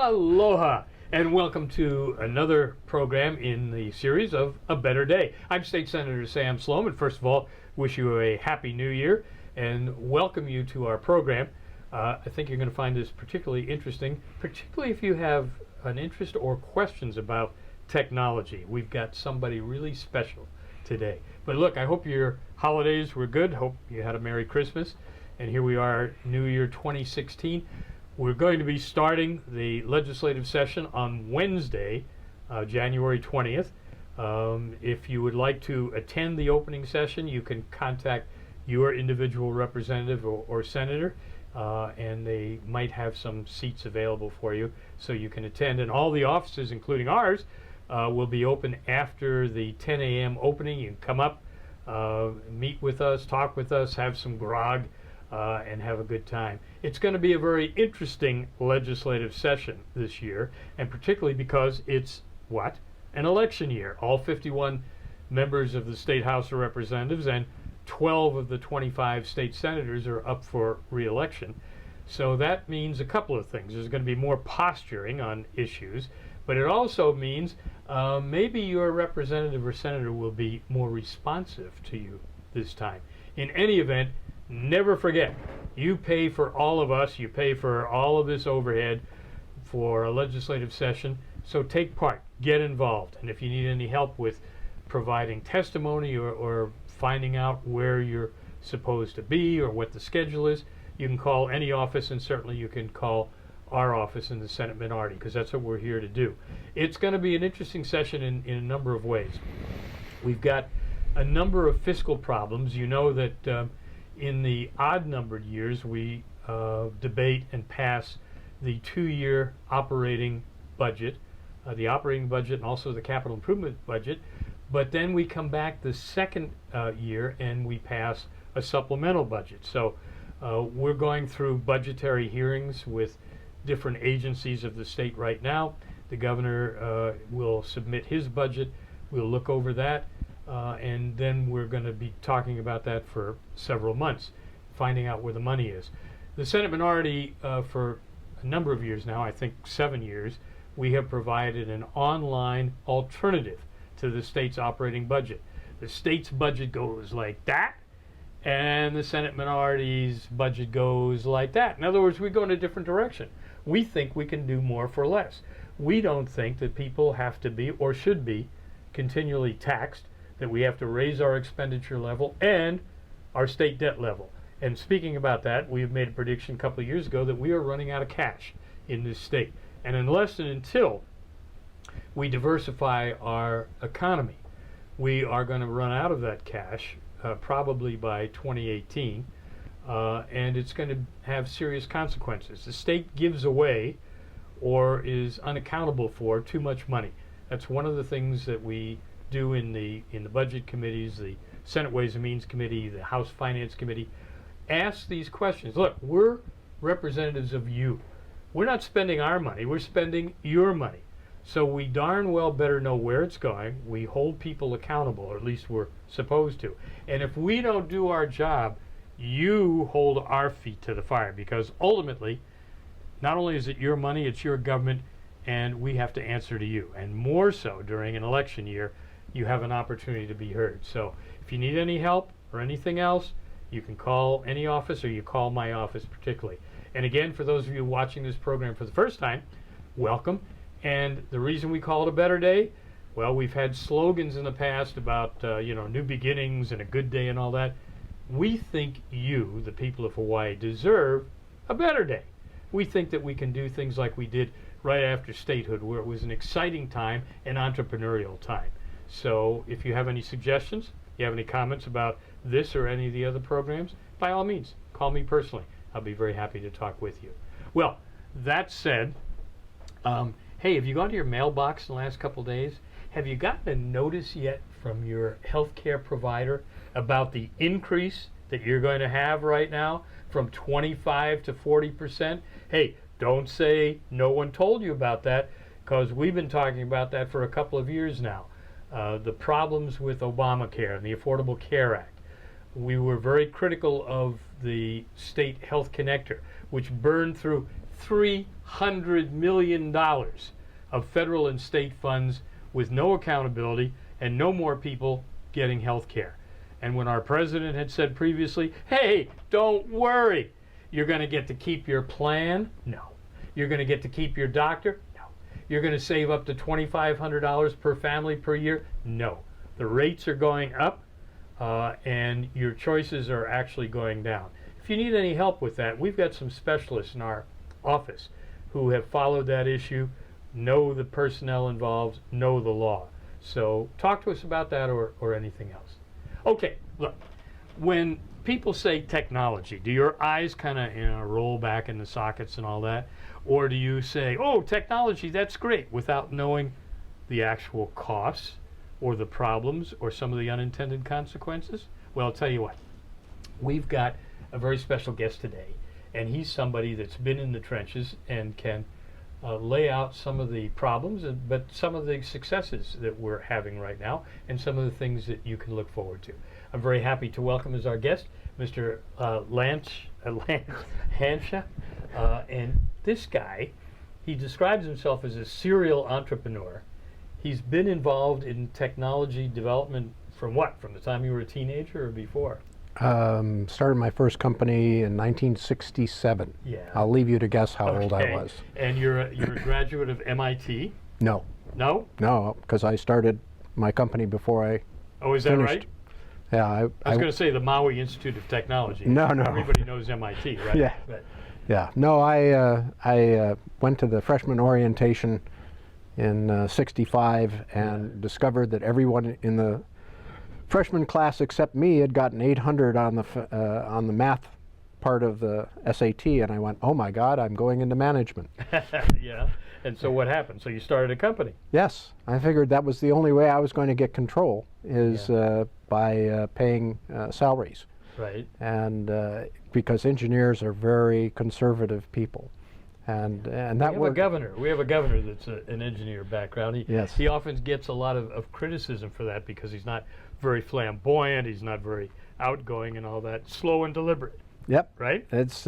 Aloha and welcome to another program in the series of A Better Day. I'm State Senator Sam Slom, and first of all, wish you a happy new year and welcome you to our program. I think you're going to find this particularly interesting, particularly if you have an interest or questions about technology. We've got somebody really special today. But look, I hope your holidays were good. Hope you had a Merry Christmas. And here we are, New Year 2016. We're going to be starting the legislative session on Wednesday, January 20th. If you would like to attend the opening session, you can contact your individual representative or senator, and they might have some seats available for you so you can attend. And all the offices, including ours, will be open after the 10 a.m. opening. You can come up, meet with us, talk with us, have some grog, and have a good time. It's going to be a very interesting legislative session this year, and particularly because it's, what? An election year. All 51 members of the State House of Representatives and 12 of the 25 state senators are up for re-election. So that means a couple of things. There's going to be more posturing on issues, but it also means maybe your representative or senator will be more responsive to you this time. In any event, never forget, you pay for all of us, you pay for all of this overhead for a legislative session, so take part, get involved, and if you need any help with providing testimony or finding out where you're supposed to be or what the schedule is, you can call any office, and certainly you can call our office in the Senate minority, because that's what we're here to do. It's going to be an interesting session in a number of ways. We've got a number of fiscal problems. You know that in the odd-numbered years, we debate and pass the two-year operating budget, the operating budget and also the capital improvement budget, but then we come back the second year and we pass a supplemental budget. So we're going through budgetary hearings with different agencies of the state right now. The governor will submit his budget. We'll look over that. And then we're going to be talking about that for several months, finding out where the money is. The Senate minority, for a number of years now, I think 7 years, we have provided an online alternative to the state's operating budget. The state's budget goes like that, and the Senate minority's budget goes like that. In other words, we go in a different direction. We think we can do more for less. We don't think that people have to be or should be continually taxed, that we have to raise our expenditure level and our state debt level. And speaking about that, we have made a prediction a couple of years ago that we are running out of cash in this state. And unless and until we diversify our economy, we are going to run out of that cash probably by 2018, and it's going to have serious consequences. The state gives away or is unaccountable for too much money. That's one of the things that we do in the budget committees, the Senate Ways and Means Committee, the House Finance Committee. Ask these questions. Look, we're representatives of you. We're not spending our money, we're spending your money. So we darn well better know where it's going. We hold people accountable, or at least we're supposed to. And if we don't do our job, you hold our feet to the fire, because ultimately, not only is it your money, it's your government, and we have to answer to you. And more so during an election year, you have an opportunity to be heard. So if you need any help or anything else, you can call any office, or you call my office particularly. And again, for those of you watching this program for the first time, welcome. And the reason we call it A Better Day, well, we've had slogans in the past about new beginnings and a good day and all that. We think you, the people of Hawaii, deserve a better day. We think that we can do things like we did right after statehood, where it was an exciting time, an entrepreneurial time. So if you have any suggestions, you have any comments about this or any of the other programs, by all means, call me personally. I'll be very happy to talk with you. Well, that said, hey, have you gone to your mailbox in the last couple days? Have you gotten a notice yet from your healthcare provider about the increase that you're going to have right now from 25 to 40%? Hey, don't say no one told you about that, because we've been talking about that for a couple of years now. The problems with Obamacare and the Affordable Care Act. We were very critical of the state health connector, which burned through $300 million of federal and state funds with no accountability and no more people getting health care. And when our president had said previously, hey, don't worry, you're going to get to keep your plan? No. You're going to get to keep your doctor? No. You're going to save up to $2,500 per family per year? No. The rates are going up, and your choices are actually going down. If you need any help with that, we've got some specialists in our office who have followed that issue, know the personnel involved, know the law. So talk to us about that or anything else. Okay, look, when people say technology, do your eyes kind of roll back in the sockets and all that? Or do you say, oh, technology, that's great, without knowing the actual costs or the problems or some of the unintended consequences? Well, I'll tell you what, we've got a very special guest today, and he's somebody that's been in the trenches and can lay out some of the problems, but some of the successes that we're having right now, and some of the things that you can look forward to. I'm very happy to welcome as our guest Mr. Lance Hansche, and this guy, he describes himself as a serial entrepreneur. He's been involved in technology development from what? From the time you were a teenager or before? Started my first company in 1967. Yeah. I'll leave you to guess how old I was. And you're a graduate of MIT? No. No? No, because I started my company before I Oh, is that finished. right? Yeah. I was going to say the Maui Institute of Technology. No. Everybody knows MIT, right? Yeah. But, Yeah. No, I went to the freshman orientation in '65 and discovered that everyone in the freshman class except me had gotten 800 on the math part of the SAT, and I went, oh my God, I'm going into management. yeah. And so what happened? So you started a company? Yes, I figured that was the only way I was going to get control is by paying salaries. Right. And because engineers are very conservative people. And that we have a governor that's an engineer background. Yes. He often gets a lot of criticism for that because he's not very flamboyant, he's not very outgoing and all that. Slow and deliberate. Yep. Right? It's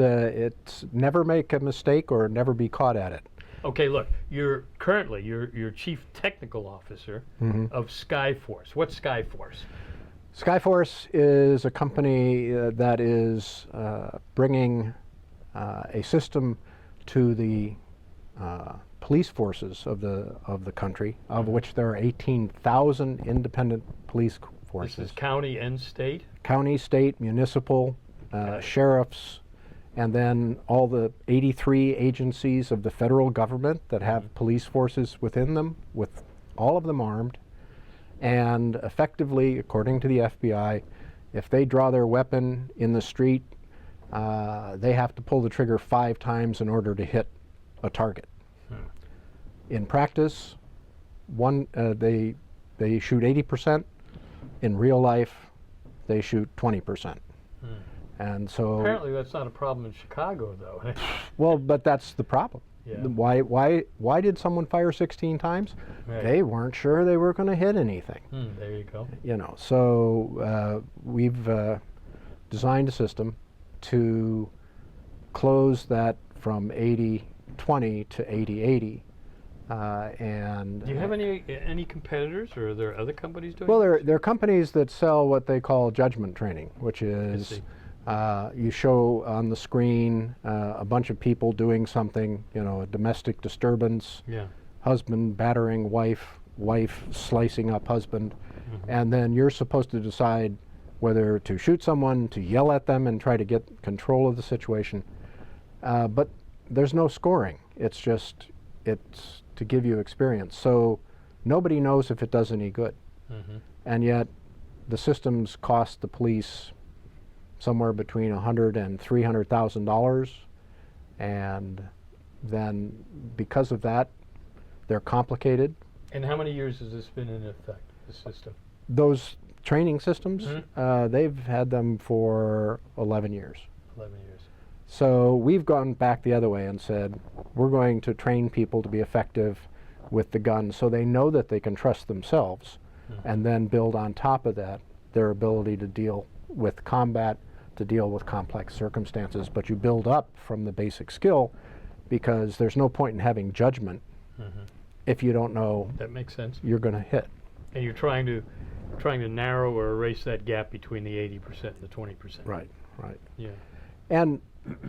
never make a mistake or never be caught at it. Okay, look, you're currently your chief technical officer of Skyforce. What's Skyforce? Skyforce is a company that is bringing a system to the police forces of the country, of which there are 18,000 independent police forces. This is county and state? County, state, municipal, sheriffs, and then all the 83 agencies of the federal government that have police forces within them, with all of them armed. And effectively, according to the FBI, if they draw their weapon in the street, they have to pull the trigger 5 times in order to hit a target. In practice, they shoot 80%. In real life, they shoot 20%. And so apparently that's not a problem in Chicago, though. Well, but that's the problem. Yeah. Why did someone fire 16 times? Right. They weren't sure they were going to hit anything. There you go. So we've designed a system to close that from 80-20 to 80-80. And do you have any competitors, or are there other companies doing? Well, there are companies that sell what they call judgment training, which is you show on the screen a bunch of people doing something, a domestic disturbance, husband battering wife, wife slicing up husband, and then you're supposed to decide whether to shoot someone, to yell at them and try to get control of the situation. But there's no scoring. It's to give you experience. So nobody knows if it does any good. And yet the systems cost the police somewhere between $100,000 and $300,000, and then because of that, they're complicated. And how many years has this been in effect, the system? Those training systems, they've had them for 11 years. 11 years. So we've gone back the other way and said, we're going to train people to be effective with the gun so they know that they can trust themselves, and then build on top of that their ability to deal with combat, to deal with complex circumstances. But you build up from the basic skill because there's no point in having judgment if you don't know that makes sense. You're going to hit. And you're trying to narrow or erase that gap between the 80% and the 20%. Right. Yeah. And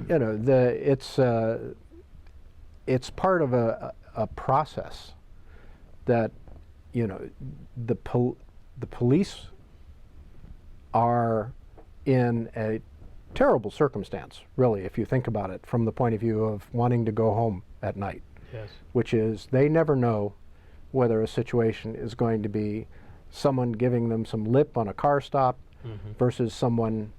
you know, it's part of a process that, you know, the police are in a terrible circumstance, really, if you think about it from the point of view of wanting to go home at night. Yes. Which is, they never know whether a situation is going to be someone giving them some lip on a car stop versus someone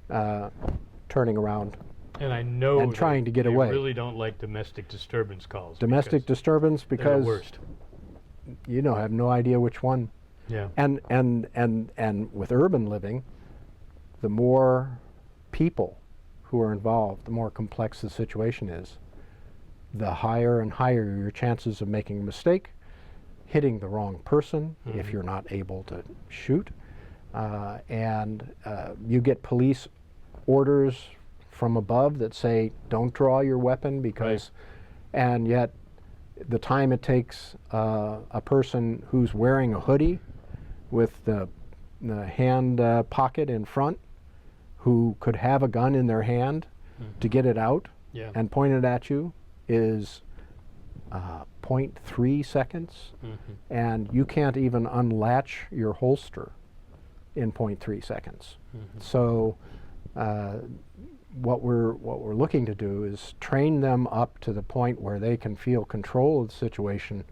turning around and I know and trying to get away. I really don't like domestic disturbance calls. Domestic disturbance, because they're the worst. You know, have no idea which one. Yeah. And with urban living, the more people who are involved, the more complex the situation is, the higher and higher your chances of making a mistake, hitting the wrong person if you're not able to shoot, and you get police orders from above that say don't draw your weapon because, and yet the time it takes a person who's wearing a hoodie with the hand pocket in front, who could have a gun in their hand to get it out and point it at you, is 0.3 seconds, and you can't even unlatch your holster in 0.3 seconds. So what we're looking to do is train them up to the point where they can feel control of the situation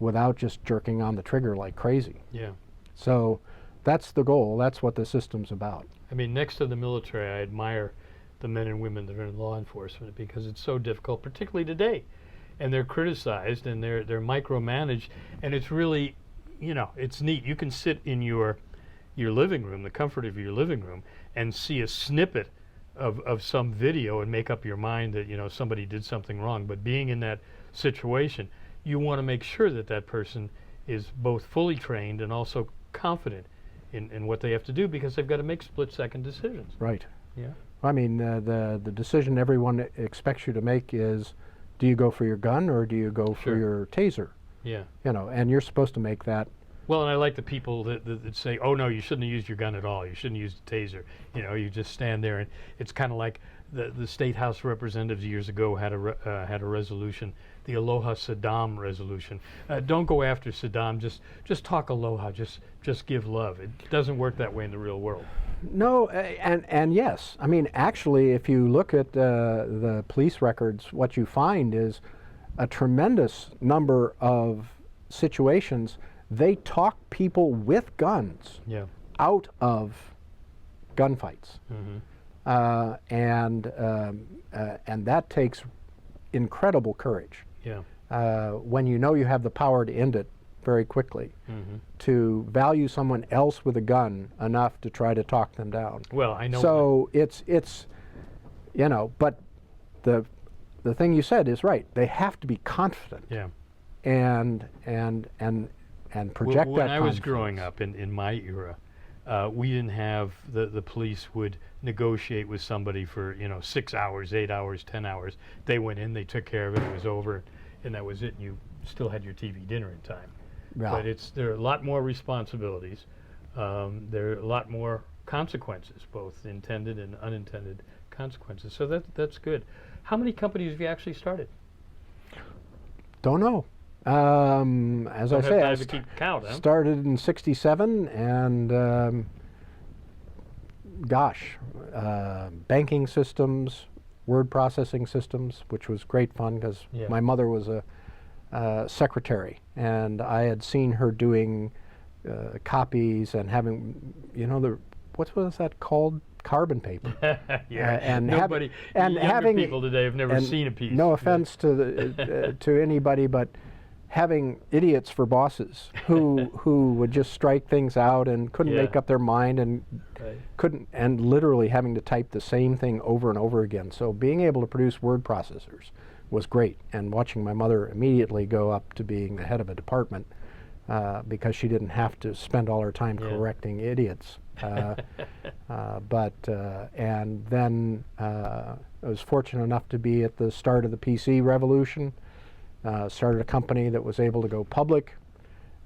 without just jerking on the trigger like crazy. Yeah. So that's the goal. That's what the system's about. I mean, next to the military, I admire the men and women that are in law enforcement because it's so difficult, particularly today. And they're criticized and they're micromanaged, and it's really, you know, it's neat. You can sit in your living room, the comfort of your living room, and see a snippet of some video and make up your mind that, you know, somebody did something wrong. But being in that situation, you want to make sure that that person is both fully trained and also confident in what they have to do, because they've got to make split-second decisions. Right. Yeah. I mean, the decision everyone expects you to make is, do you go for your gun or do you go for your taser? Yeah. You know, and you're supposed to make that. Well, and I like the people that say, oh, no, you shouldn't have used your gun at all. You shouldn't use the taser. You know, you just stand there. And it's kind of like the State House Representatives years ago had a resolution, the Aloha Saddam resolution. Don't go after Saddam. Just talk aloha. Just give love. It doesn't work that way in the real world. No, and yes. I mean, actually, if you look at the police records, what you find is a tremendous number of situations. They talk people with guns out of gunfights, and that takes incredible courage. Yeah. When you know you have the power to end it very quickly, to value someone else with a gun enough to try to talk them down. Well, I know. So it's you know, but the thing you said is right. They have to be confident. Yeah. And project that. When I was growing up in my era, we didn't have the police would negotiate with somebody for 6 hours, 8 hours, 10 hours. They went in, they took care of it, it was over, and that was it. And you still had your TV dinner in time. Yeah. But there are a lot more responsibilities. There are a lot more consequences, both intended and unintended consequences. So that's good. How many companies have you actually started? Don't know. As I say, I started in '67, and banking systems, word processing systems, which was great fun because my mother was a secretary, and I had seen her doing copies and having, what was that called? Carbon paper. And having people today have never seen a piece. No offense to anyebody, but having idiots for bosses who would just strike things out and couldn't make up their mind and couldn't, and literally having to type the same thing over and over again. So being able to produce word processors was great, and watching my mother immediately go up to being the head of a department because she didn't have to spend all her time correcting idiots And then I was fortunate enough to be at the start of the PC revolution. Started a company that was able to go public,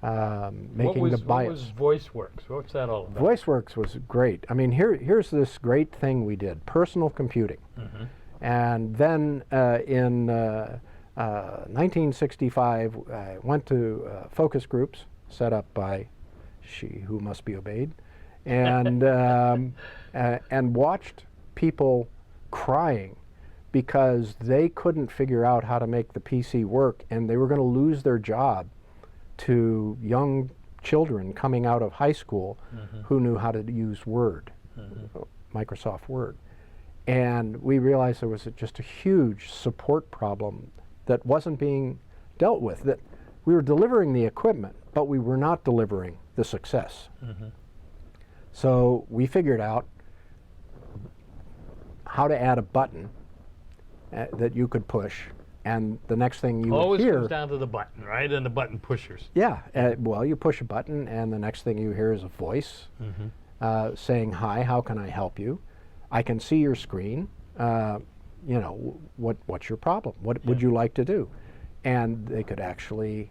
making the BIOS. What was VoiceWorks? What's that all about? VoiceWorks was great. I mean, here's this great thing we did: personal computing. Mm-hmm. And then in 1965, I went to focus groups set up by She Who Must Be Obeyed, and and watched people crying because they couldn't figure out how to make the PC work, and they were going to lose their job to young children coming out of high school who knew how to use Word, Microsoft Word. And we realized there was just a huge support problem that wasn't being dealt with, that we were delivering the equipment, but we were not delivering the success. So we figured out how to add a button that you could push, and the next thing you always hear comes down to the button, right? And the button pushers. Yeah, well, you push a button, and the next thing you hear is a voice saying, "Hi, how can I help you? I can see your screen. You know, what's your problem? What would you like to do?" And they could actually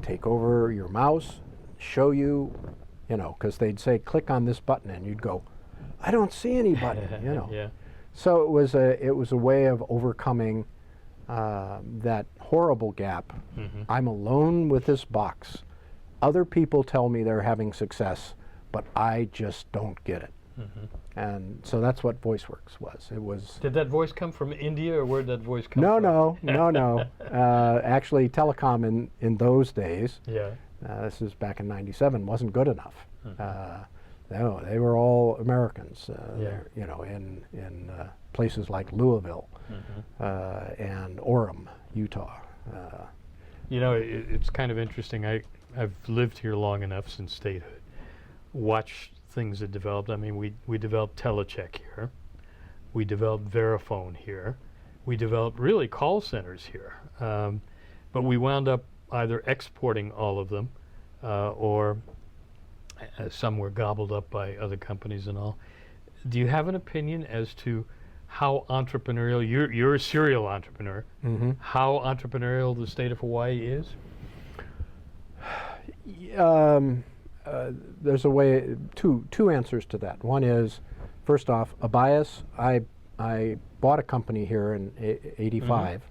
take over your mouse, show you, you know, because they'd say, "Click on this button," and you'd go, "I don't see any button," you know. Yeah. So it was a way of overcoming that horrible gap. I'm alone with this box. Other people tell me they're having success, but I just don't get it. And so that's what VoiceWorks was. It was. Did that voice come from India, or where did that voice come No, from? no. Actually, telecom in those days, Yeah. this is back in '97, wasn't good enough. No, they were all Americans, you know, in places like Louisville and Orem, Utah. You know, it's kind of interesting. I've lived here long enough since statehood, watched things that developed. I mean, we developed Telecheck here. We developed Verifone here. We developed really call centers here. But we wound up either exporting all of them or some were gobbled up by other companies and all. Do you have an opinion as to how entrepreneurial, you're a serial entrepreneur, how entrepreneurial the state of Hawaii is? There's a way, two answers to that. One is, first off, a bias. I bought a company here in '85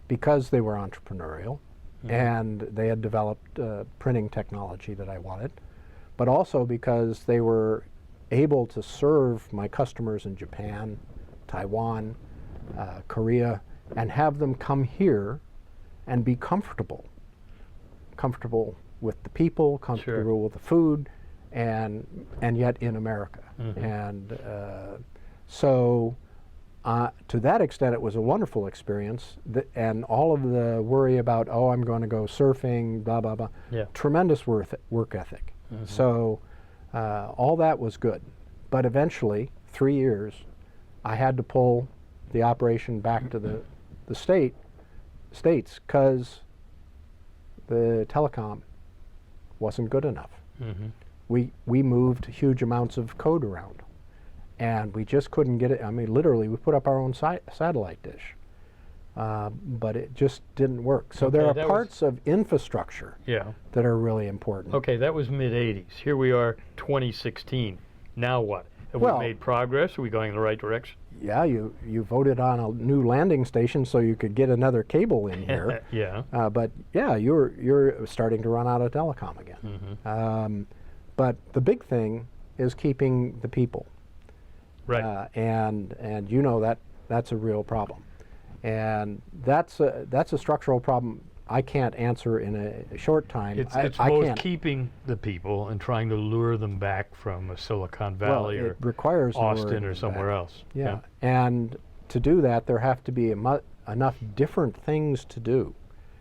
because they were entrepreneurial and they had developed printing technology that I wanted, but also because they were able to serve my customers in Japan, Taiwan, Korea, and have them come here and be comfortable with the people, comfortable with the food, and yet in America. And so to that extent, it was a wonderful experience. And all of the worry about, oh, I'm going to go surfing, blah, blah, blah. Yeah. Tremendous work ethic. So all that was good. But eventually, 3 years, I had to pull the operation back to the states because the telecom wasn't good enough. We moved huge amounts of code around, and we just couldn't get it. I mean, literally, we put up our own satellite dish, but it just didn't work. So there are parts of infrastructure that are really important. Okay, that was mid-'80s. Here we are, 2016. Now what? Have we made progress? Are we going in the right direction? Yeah, you voted on a new landing station so you could get another cable in here. But yeah, you're starting to run out of telecom again. But the big thing is keeping the people. Right. And you know that's a real problem. And that's a structural problem I can't answer in a short time. It's both keeping the people and trying to lure them back from a Silicon Valley or requires Austin or somewhere else. Yeah, and to do that, there have to be enough different things to do.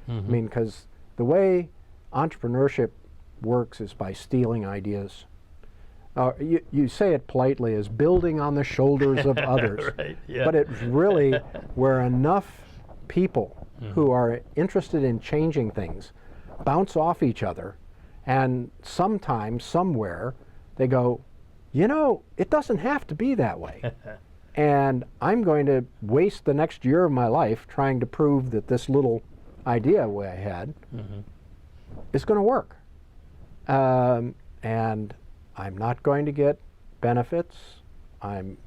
I mean, because the way entrepreneurship works is by stealing ideas. You say it politely as building on the shoulders of others, but it's really where enough people who are interested in changing things bounce off each other, and sometimes, somewhere, they go, you know, it doesn't have to be that way. And I'm going to waste the next year of my life trying to prove that this little idea I had is going to work. And I'm not going to get benefits. I'm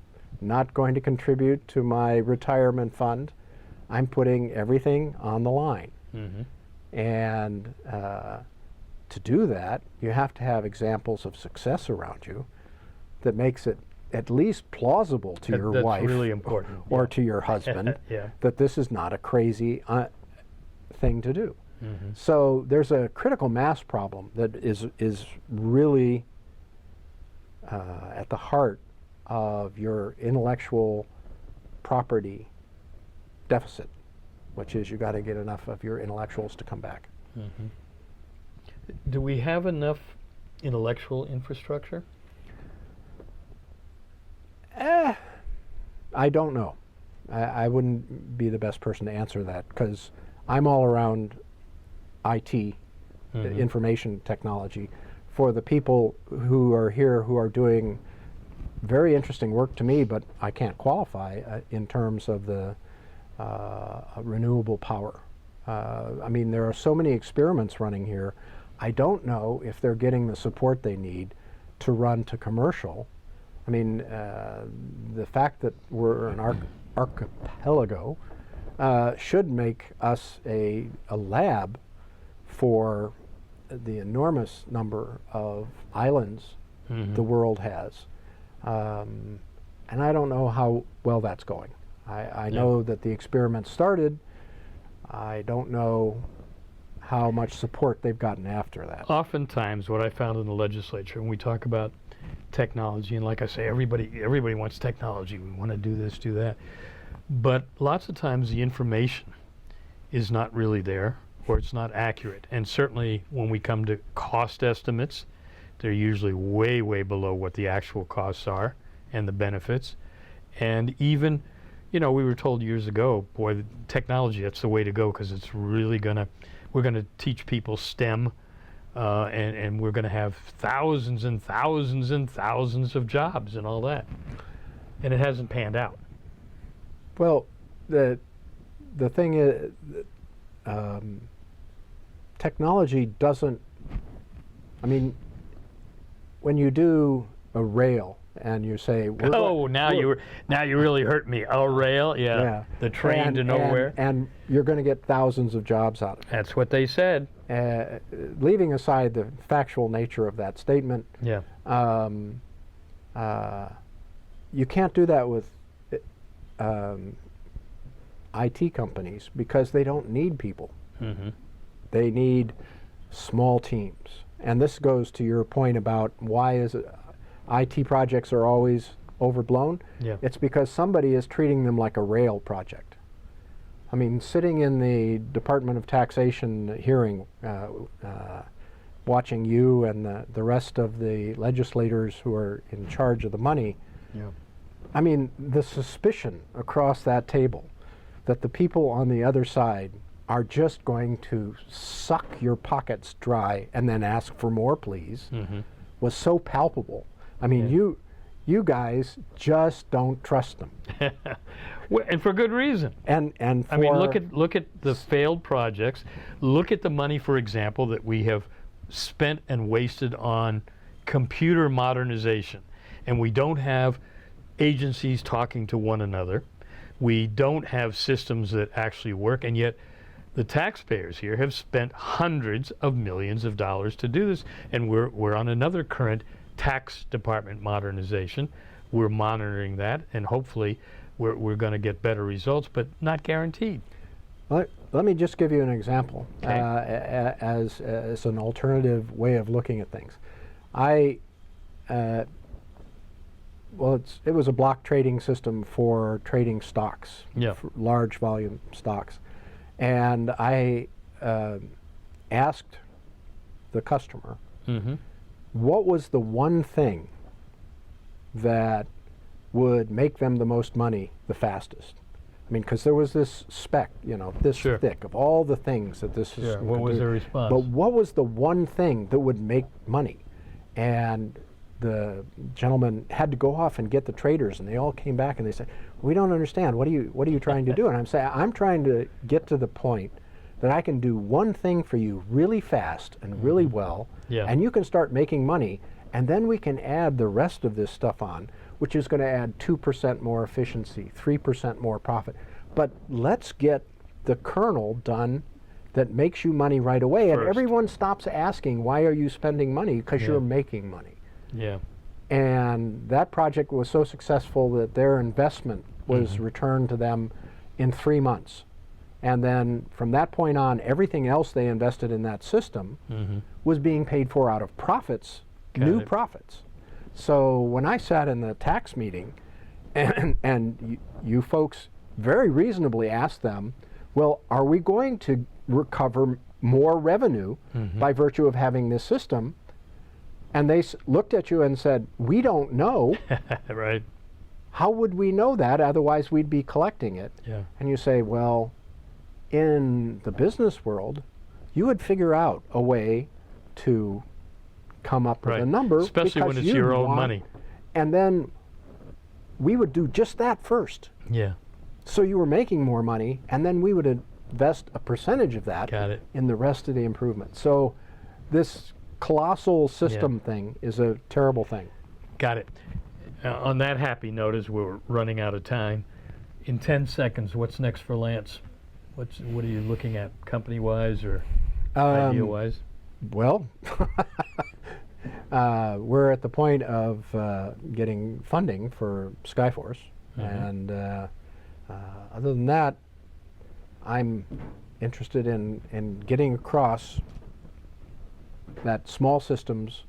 not going to contribute to my retirement fund. I'm putting everything on the line. And to do that, you have to have examples of success around you that makes it at least plausible to your wife really important. or to your husband that this is not a crazy thing to do. So there's a critical mass problem that is really at the heart of your intellectual property deficit, which is you got to get enough of your intellectuals to come back. Do we have enough intellectual infrastructure? I don't know. I wouldn't be the best person to answer that because I'm all around IT, information technology. For the people who are here who are doing very interesting work to me, but I can't qualify in terms of the renewable power. I mean, there are so many experiments running here. I don't know if they're getting the support they need to run to commercial. I mean, the fact that we're an archipelago should make us a lab for the enormous number of islands the world has. And I don't know how well that's going. I know that the experiment started. I don't know how much support they've gotten after that. Oftentimes, what I found in the legislature, when we talk about technology, and like I say, everybody wants technology. We want to do this, do that. But lots of times the information is not really there, or it's not accurate. And certainly when we come to cost estimates, they're usually way, way below what the actual costs are and the benefits. And even, you know, we were told years ago, boy, the technology, that's the way to go because it's really we're gonna teach people STEM and we're gonna have thousands and thousands and thousands of jobs and all that. And it hasn't panned out. Well, the thing is, technology doesn't, I mean, when you do a rail and you say, now you really hurt me. A rail, yeah. The train to nowhere. And you're going to get thousands of jobs out of it. That's what they said. Leaving aside the factual nature of that statement, you can't do that with IT companies because they don't need people. They need small teams. And this goes to your point about why is it IT projects are always overblown. It's because somebody is treating them like a rail project. I mean, sitting in the Department of Taxation hearing, watching you and the rest of the legislators who are in charge of the money, I mean, the suspicion across that table that the people on the other side are just going to suck your pockets dry and then ask for more, please, was so palpable. I mean, you guys just don't trust them. Well, and for good reason. And I mean, look at the failed projects. Look at the money, for example, that we have spent and wasted on computer modernization. And we don't have agencies talking to one another. We don't have systems that actually work, and yet the taxpayers here have spent hundreds of millions of dollars to do this, and we're on another current tax department modernization. We're monitoring that, and hopefully we're going to get better results, but not guaranteed. Let me just give you an example as an alternative way of looking at things. It was a block trading system for trading stocks, for large volume stocks. And I asked the customer, what was the one thing that would make them the most money the fastest? I mean, because there was this spec, you know, this thick of all the things that this is. What was their response? But what was the one thing that would make money? And the gentleman had to go off and get the traders, and they all came back and they said, "We don't understand. What are you trying to do?" And I'm saying, "I'm trying to get to the point that I can do one thing for you really fast and really well, and you can start making money, and then we can add the rest of this stuff on, which is going to add 2% more efficiency, 3% more profit. But let's get the kernel done that makes you money right away." And everyone stops asking, "Why are you spending money?" Because you're making money. Yeah. And that project was so successful that their investment was returned to them in 3 months. And then from that point on, everything else they invested in that system was being paid for out of profits, new profits. So when I sat in the tax meeting, and you folks very reasonably asked them, well, are we going to recover more revenue by virtue of having this system? And they looked at you and said, "We don't know." Right. How would we know that? Otherwise, we'd be collecting it. Yeah. And you say, well, in the business world, you would figure out a way to come up with a number. Especially when it's your own money. And then we would do just that first. Yeah. So you were making more money, and then we would invest a percentage of that in the rest of the improvement. So this colossal system thing is a terrible thing. Got it. On that happy note, as we're running out of time, in 10 seconds, what's next for Lance? What are you looking at, company-wise or idea-wise? Well, we're at the point of getting funding for Skyforce, and other than that, I'm interested in getting across that small systems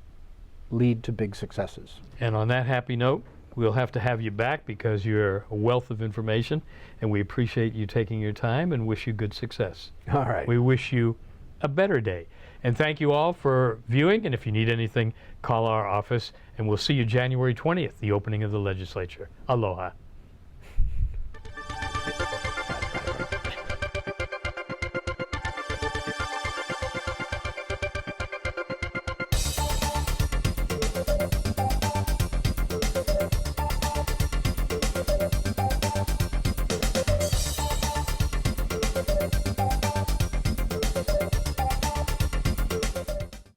lead to big successes. And on that happy note, we'll have to have you back because you're a wealth of information, and we appreciate you taking your time and wish you good success. All right. We wish you a better day. And thank you all for viewing, and if you need anything, call our office, and we'll see you January 20th, the opening of the legislature. Aloha.